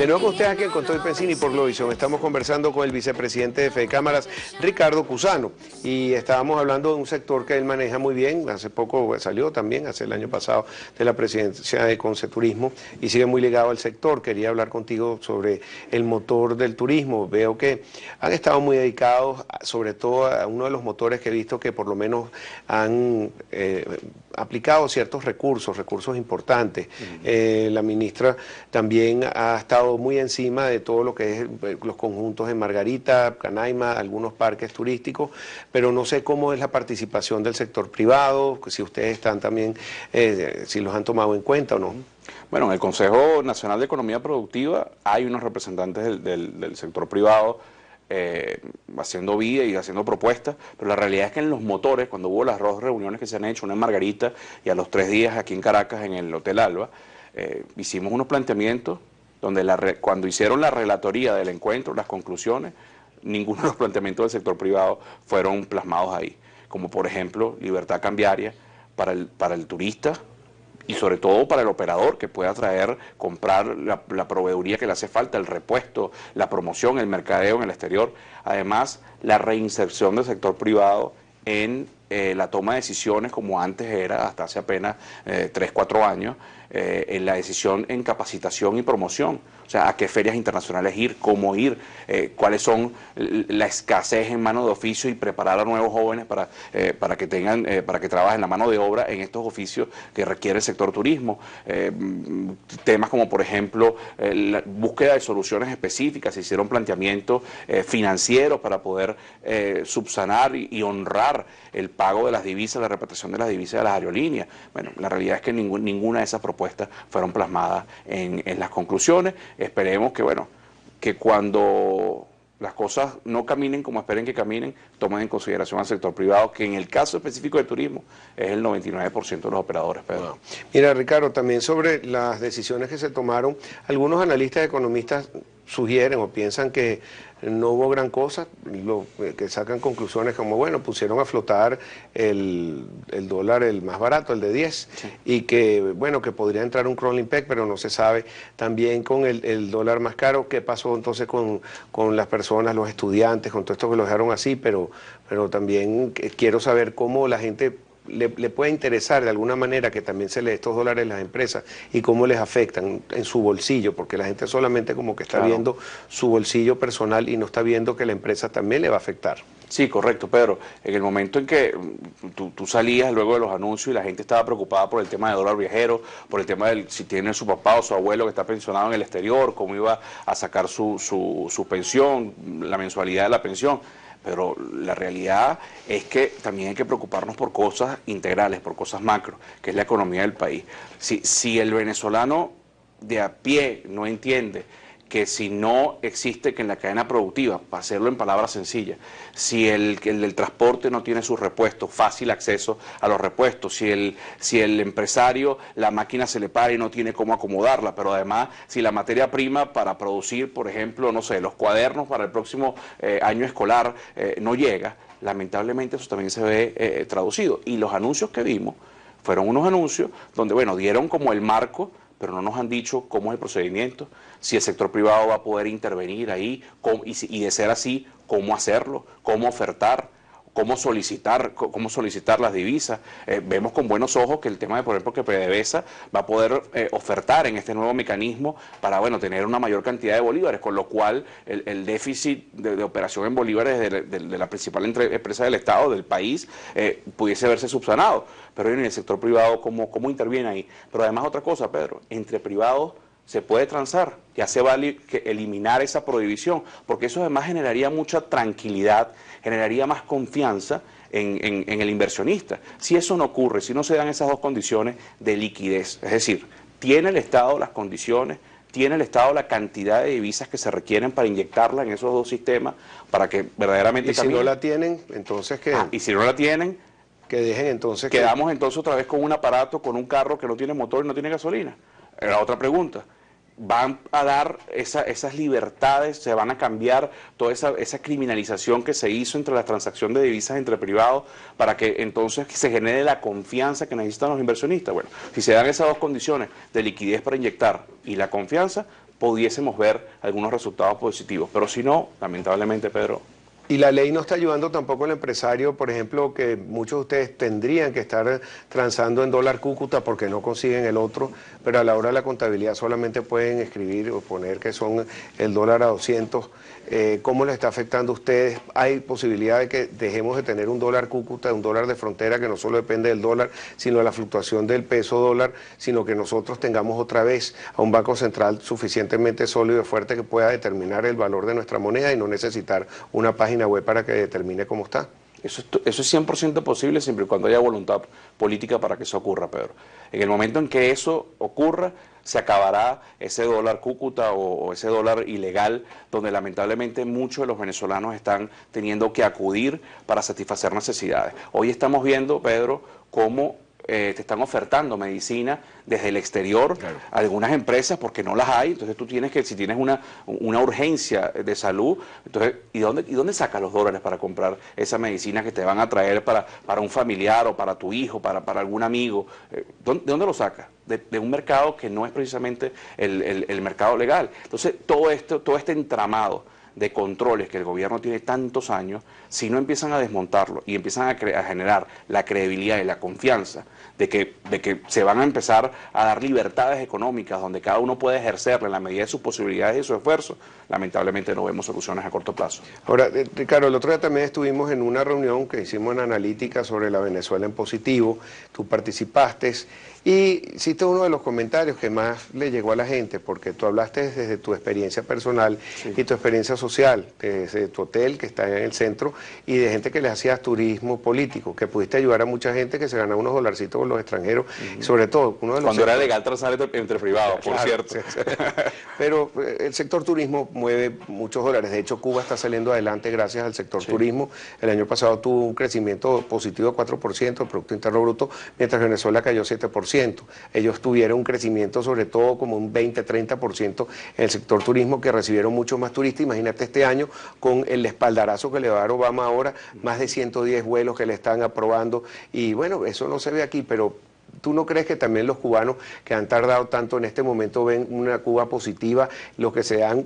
De nuevo con ustedes aquí en Control Pensini por Globovisión. Estamos conversando con el vicepresidente de Fedecámaras, Ricardo Cusano, y estábamos hablando de un sector que él maneja muy bien. Hace poco salió también, hace el año pasado, de la presidencia de Conceturismo y sigue muy ligado al sector. Quería hablar contigo sobre el motor del turismo. Veo que han estado muy dedicados, sobre todo a uno de los motores que he visto que por lo menos han aplicado ciertos recursos importantes. La ministra también ha estado muy encima de todo lo que es los conjuntos en Margarita, Canaima, algunos parques turísticos, pero no sé cómo es la participación del sector privado, si ustedes están también, si los han tomado en cuenta o no. Bueno, en el Consejo Nacional de Economía Productiva hay unos representantes del sector privado haciendo vía y haciendo propuestas, pero la realidad es que en los motores, cuando hubo las dos reuniones que se han hecho, una en Margarita y a los 3 días aquí en Caracas en el Hotel Alba, hicimos unos planteamientos donde cuando hicieron la relatoría del encuentro, las conclusiones, ninguno de los planteamientos del sector privado fueron plasmados ahí, como por ejemplo libertad cambiaria para el turista, y sobre todo para el operador que pueda comprar la proveeduría que le hace falta, el repuesto, la promoción, el mercadeo en el exterior. Además, la reinserción del sector privado en la toma de decisiones como antes era, hasta hace apenas 3, 4 años, en la decisión en capacitación y promoción. O sea, a qué ferias internacionales ir, cómo ir, cuáles son la escasez en mano de oficio y preparar a nuevos jóvenes para que trabajen la mano de obra en estos oficios que requiere el sector turismo. Temas como, por ejemplo, la búsqueda de soluciones específicas, se hicieron planteamientos financieros para poder subsanar y honrar el pago de las divisas, la repatriación de las divisas de las aerolíneas. Bueno, la realidad es que ninguna de esas propuestas fueron plasmadas en las conclusiones. Esperemos que, bueno, que cuando las cosas no caminen como esperen que caminen, tomen en consideración al sector privado, que en el caso específico del turismo es el 99% de los operadores, Pedro. Wow. Mira, Ricardo, también sobre las decisiones que se tomaron, algunos analistas economistas sugieren o piensan que no hubo gran cosa, que sacan conclusiones como, bueno, pusieron a flotar el dólar, el más barato, el de 10, sí, y que, bueno, que podría entrar un crawling peg, pero no se sabe. También con el dólar más caro, ¿qué pasó entonces con las personas, los estudiantes, con todo esto que lo dejaron así? Pero también quiero saber cómo la gente le puede interesar de alguna manera que también se le dé estos dólares a las empresas y cómo les afectan en su bolsillo, porque la gente solamente como que está viendo su bolsillo personal y no está viendo que la empresa también le va a afectar. Sí, correcto, Pedro. En el momento en que tú salías luego de los anuncios y la gente estaba preocupada por el tema de dólar viajero, por el tema de si tiene su papá o su abuelo que está pensionado en el exterior, cómo iba a sacar su pensión, la mensualidad de la pensión. Pero la realidad es que también hay que preocuparnos por cosas integrales, por cosas macro, que es la economía del país. Si el venezolano de a pie no entiende que si no existe que en la cadena productiva, para hacerlo en palabras sencillas, si el del transporte no tiene sus repuestos, fácil acceso a los repuestos, si el empresario, la máquina se le para y no tiene cómo acomodarla, pero además si la materia prima para producir, por ejemplo, no sé, los cuadernos para el próximo año escolar no llega, lamentablemente eso también se ve traducido. Y los anuncios que vimos fueron unos anuncios donde, bueno, dieron como el marco, pero no nos han dicho cómo es el procedimiento, si el sector privado va a poder intervenir ahí, y de ser así, cómo hacerlo, cómo ofertar, cómo solicitar las divisas. Vemos con buenos ojos que el tema de, por ejemplo, que PDVSA va a poder ofertar en este nuevo mecanismo para, bueno, tener una mayor cantidad de bolívares, con lo cual el déficit de operación en bolívares de la principal empresa del Estado, del país, pudiese verse subsanado. Pero en el sector privado, ¿cómo interviene ahí? Pero además otra cosa, Pedro, entre privados se puede transar, ya se va a eliminar esa prohibición, porque eso además generaría mucha tranquilidad, generaría más confianza en el inversionista. Si eso no ocurre, si no se dan esas dos condiciones de liquidez, es decir, tiene el Estado las condiciones, tiene el Estado la cantidad de divisas que se requieren para inyectarla en esos dos sistemas, para que verdaderamente camine. ¿Y si no la tienen, entonces qué? Y si no la tienen, que dejen entonces... Quedamos entonces otra vez con un aparato, con un carro que no tiene motor y no tiene gasolina. Era otra pregunta. Van a dar esas libertades, se van a cambiar toda esa criminalización que se hizo entre la transacción de divisas entre privados para que entonces se genere la confianza que necesitan los inversionistas. Bueno, si se dan esas dos condiciones de liquidez para inyectar y la confianza, pudiésemos ver algunos resultados positivos. Pero si no, lamentablemente, Pedro. Y la ley no está ayudando tampoco al empresario, por ejemplo, que muchos de ustedes tendrían que estar transando en dólar Cúcuta porque no consiguen el otro, pero a la hora de la contabilidad solamente pueden escribir o poner que son el dólar a 200. ¿Cómo les está afectando a ustedes? ¿Hay posibilidad de que dejemos de tener un dólar Cúcuta, un dólar de frontera que no solo depende del dólar, sino de la fluctuación del peso dólar, sino que nosotros tengamos otra vez a un banco central suficientemente sólido y fuerte que pueda determinar el valor de nuestra moneda y no necesitar una página web para que determine cómo está? Eso es 100% posible siempre y cuando haya voluntad política para que eso ocurra, Pedro. En el momento en que eso ocurra, se acabará ese dólar Cúcuta o ese dólar ilegal, donde lamentablemente muchos de los venezolanos están teniendo que acudir para satisfacer necesidades. Hoy estamos viendo, Pedro, cómo te están ofertando medicina desde el exterior, claro, a algunas empresas porque no las hay. Entonces tú tienes que, si tienes una urgencia de salud, entonces ¿y dónde sacas los dólares para comprar esa medicina que te van a traer para un familiar o para tu hijo, para algún amigo? ¿De dónde lo sacas? De un mercado que no es precisamente el mercado legal. Entonces todo este entramado de controles que el gobierno tiene tantos años, si no empiezan a desmontarlo y empiezan a generar la credibilidad y la confianza de que se van a empezar a dar libertades económicas donde cada uno puede ejercerla en la medida de sus posibilidades y de su esfuerzo, lamentablemente no vemos soluciones a corto plazo. Ahora, Ricardo, el otro día también estuvimos en una reunión que hicimos en Analítica sobre la Venezuela en positivo, tú participaste y hiciste uno de los comentarios que más le llegó a la gente, porque tú hablaste desde tu experiencia personal, sí, y tu experiencia social, desde tu hotel que está en el centro, y de gente que le hacías turismo político, que pudiste ayudar a mucha gente que se ganaba unos dolarcitos con los extranjeros, y sobre todo, uno de los cuando era legal transar entre privados, por claro, cierto. Sí. Pero el sector turismo mueve muchos dólares, de hecho Cuba está saliendo adelante gracias al sector sí, turismo, el año pasado tuvo un crecimiento positivo de 4% del Producto Interno Bruto, mientras Venezuela cayó 7%. Ellos tuvieron un crecimiento sobre todo como un 20-30% en el sector turismo, que recibieron mucho más turistas. Imagínate este año con el espaldarazo que le va a dar Obama ahora, más de 110 vuelos que le están aprobando, y bueno, eso no se ve aquí, pero ¿tú no crees que también los cubanos que han tardado tanto en este momento ven una Cuba positiva, los que se han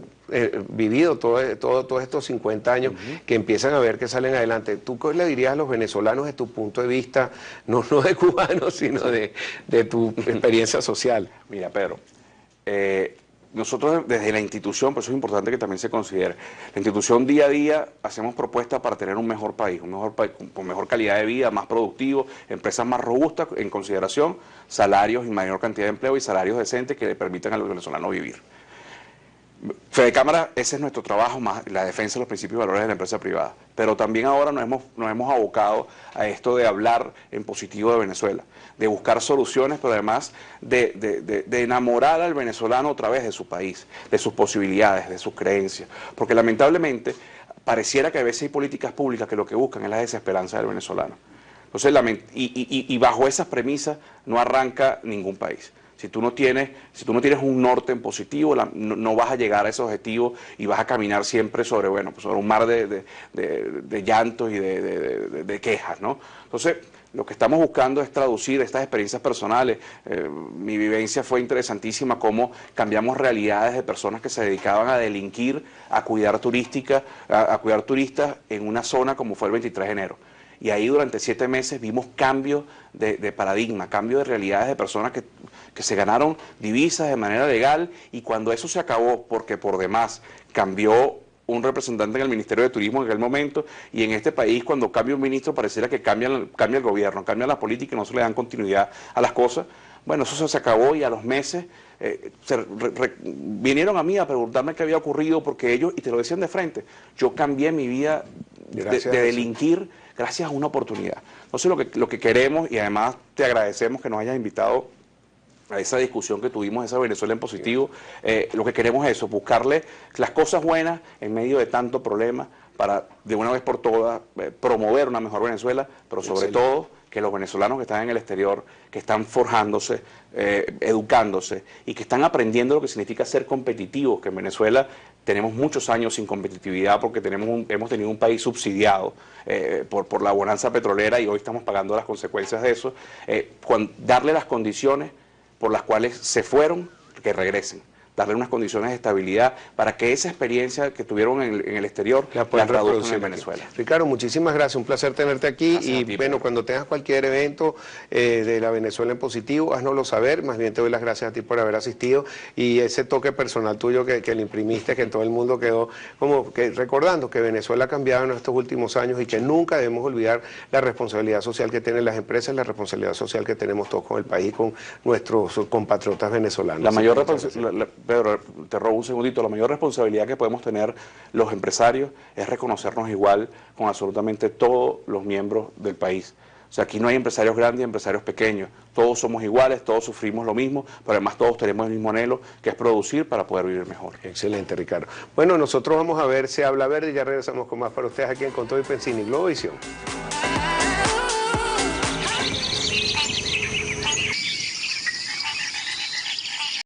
vivido todos estos 50 años, que empiezan a ver que salen adelante? ¿Tú qué le dirías a los venezolanos de tu punto de vista, no de cubanos, sino de tu experiencia social? Mira, Pedro, nosotros desde la institución, por eso es importante que también se considere, la institución día a día hacemos propuestas para tener un mejor país con mejor calidad de vida, más productivo, empresas más robustas en consideración, salarios y mayor cantidad de empleo y salarios decentes que le permitan a los venezolanos vivir. Fedecámara, ese es nuestro trabajo, más la defensa de los principios y valores de la empresa privada. Pero también ahora nos hemos abocado a esto de hablar en positivo de Venezuela, de buscar soluciones, pero además de enamorar al venezolano otra vez de su país, de sus posibilidades, de sus creencias. Porque lamentablemente pareciera que a veces hay políticas públicas que lo que buscan es la desesperanza del venezolano. Entonces, y bajo esas premisas no arranca ningún país. Si tú no tienes un norte en positivo, no vas a llegar a ese objetivo y vas a caminar siempre sobre un mar de llantos y de quejas, ¿no? Entonces, lo que estamos buscando es traducir estas experiencias personales. Mi vivencia fue interesantísima, cómo cambiamos realidades de personas que se dedicaban a delinquir, a cuidar turistas en una zona como fue el 23 de enero. Y ahí durante 7 meses vimos cambios de paradigma, cambios de realidades de personas que se ganaron divisas de manera legal, y cuando eso se acabó, porque por demás cambió un representante en el Ministerio de Turismo en aquel momento, y en este país cuando cambia un ministro pareciera que cambia el gobierno, cambia la política y no se le dan continuidad a las cosas. Bueno, eso se acabó y a los meses vinieron a mí a preguntarme qué había ocurrido, porque ellos, y te lo decían de frente, yo cambié mi vida de delinquir gracias a una oportunidad. Entonces lo que queremos, y además te agradecemos que nos hayas invitado a esa discusión que tuvimos, esa Venezuela en positivo, lo que queremos es eso, buscarle las cosas buenas en medio de tanto problema para de una vez por todas promover una mejor Venezuela, pero sobre todo que los venezolanos que están en el exterior, que están forjándose, educándose y que están aprendiendo lo que significa ser competitivos, que en Venezuela tenemos muchos años sin competitividad porque hemos tenido un país subsidiado por la bonanza petrolera, y hoy estamos pagando las consecuencias de eso, darle las condiciones por las cuales se fueron, que regresen, darle unas condiciones de estabilidad para que esa experiencia que tuvieron en el exterior la traduzcan en Venezuela. Ricardo, muchísimas gracias, un placer tenerte aquí. Gracias y a ti, bueno, cuando tengas cualquier evento de la Venezuela en positivo, haznoslo saber. Más bien te doy las gracias a ti por haber asistido y ese toque personal tuyo que le imprimiste, que todo el mundo quedó como que recordando que Venezuela ha cambiado en estos últimos años y que nunca debemos olvidar la responsabilidad social que tienen las empresas, la responsabilidad social que tenemos todos con el país, con nuestros compatriotas venezolanos. La mayor Pedro, te robo un segundito, la mayor responsabilidad que podemos tener los empresarios es reconocernos igual con absolutamente todos los miembros del país. O sea, aquí no hay empresarios grandes y empresarios pequeños. Todos somos iguales, todos sufrimos lo mismo, pero además todos tenemos el mismo anhelo, que es producir para poder vivir mejor. Excelente, Ricardo. Bueno, nosotros vamos a ver Se Habla Verde y ya regresamos con más para ustedes aquí en Con Todo y Pensini, Globovisión.